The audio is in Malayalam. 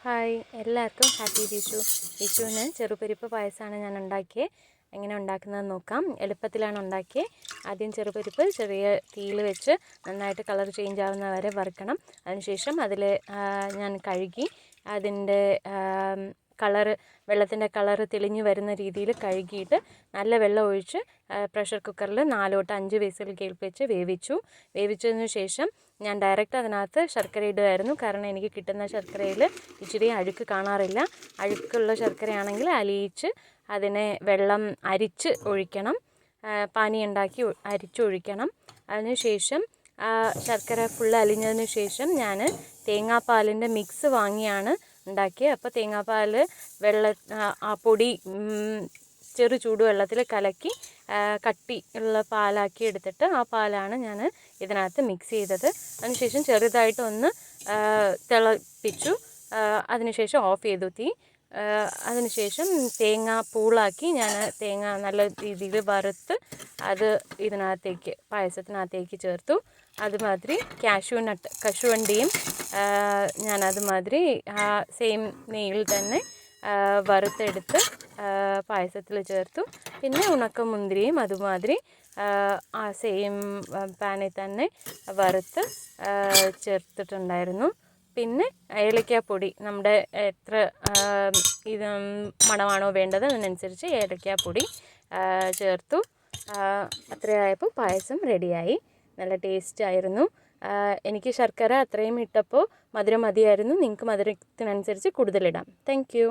ഹായ്, എല്ലാവർക്കും ഹാപ്പി വിഷു. വിഷുവിന് ചെറുപരിപ്പ് പായസമാണ് ഞാൻ ഉണ്ടാക്കിയത്. എങ്ങനെ ഉണ്ടാക്കുന്നതെന്ന് നോക്കാം. എളുപ്പത്തിലാണ് ഉണ്ടാക്കിയത്. ആദ്യം ചെറുപരിപ്പ് ചെറിയ തീയിൽ വെച്ച് നന്നായിട്ട് കളർ ചേഞ്ച് ആവുന്ന വരെ വറുക്കണം. അതിനുശേഷം അതിൽ ഞാൻ കഴുകി അതിൻ്റെ വെള്ളത്തിൻ്റെ കളറ് തെളിഞ്ഞ് വരുന്ന രീതിയിൽ കഴുകിയിട്ട് നല്ല വെള്ളം ഒഴിച്ച് പ്രഷർ കുക്കറിൽ 4 തൊട്ട് 5 വിസിൽ കേൾപ്പിച്ച് വേവിച്ചതിന് ശേഷം ഞാൻ ഡയറക്റ്റ് അതിനകത്ത് ശർക്കര ഇടുമായിരുന്നു. കാരണം എനിക്ക് കിട്ടുന്ന ശർക്കരയിൽ ഇച്ചിരി അഴുക്ക് കാണാറില്ല. അഴുക്കുള്ള ശർക്കരയാണെങ്കിൽ അലിയിച്ച് അതിനെ വെള്ളം അരിച്ച് ഒഴിക്കണം. പാനി ഉണ്ടാക്കി അരിച്ചൊഴിക്കണം. അതിനുശേഷം ശർക്കര ഫുൾ അലിഞ്ഞതിന് ശേഷം ഞാൻ തേങ്ങാപ്പാലിൻ്റെ മിക്സ് വാങ്ങിയാണ് ഉണ്ടാക്കിയത്. അപ്പോൾ തേങ്ങാപ്പാൽ ആ പൊടി ചെറു ചൂടുവെള്ളത്തിൽ കലക്കി കട്ടി ഉള്ള പാലാക്കി എടുത്തിട്ട് ആ പാലാണ് ഞാൻ ഇതിനകത്ത് മിക്സ് ചെയ്തത്. അതിനുശേഷം ചെറുതായിട്ടൊന്ന് തിളപ്പിച്ചു. അതിനുശേഷം ഓഫ് ചെയ്തു തീ. അതിനുശേഷം തേങ്ങ പൂളാക്കി ഞാൻ തേങ്ങ നല്ല രീതിയിൽ വറുത്ത് അത് പായസത്തിനകത്തേക്ക് ചേർത്തു. അതുമാതിരി കശുവണ്ടിയും ഞാൻ അതുമാതിരി സെയിം നെയ്യിൽ തന്നെ വറുത്തെടുത്ത് പായസത്തിൽ ചേർത്തു. പിന്നെ ഉണക്കമുന്തിരിയും അതുമാതിരി ആ സെയിം പാനിൽ തന്നെ വറുത്ത് ചേർത്തിട്ടുണ്ടായിരുന്നു. പിന്നെ ഏലക്കാപ്പൊടി നമ്മുടെ എത്ര മണമാണോ വേണ്ടത് അതിനനുസരിച്ച് ഏലക്കാപ്പൊടി ചേർത്തു. അത്രയായപ്പോൾ പായസം റെഡിയായി. നല്ല ടേസ്റ്റ് ആയിരുന്നു. എനിക്ക് ശർക്കര അത്രയും ഇട്ടപ്പോൾ മധുരം മതിയായിരുന്നു. നിങ്ങൾക്ക് മധുരത്തിനനുസരിച്ച് കൂടുതലിടാം. Thank you.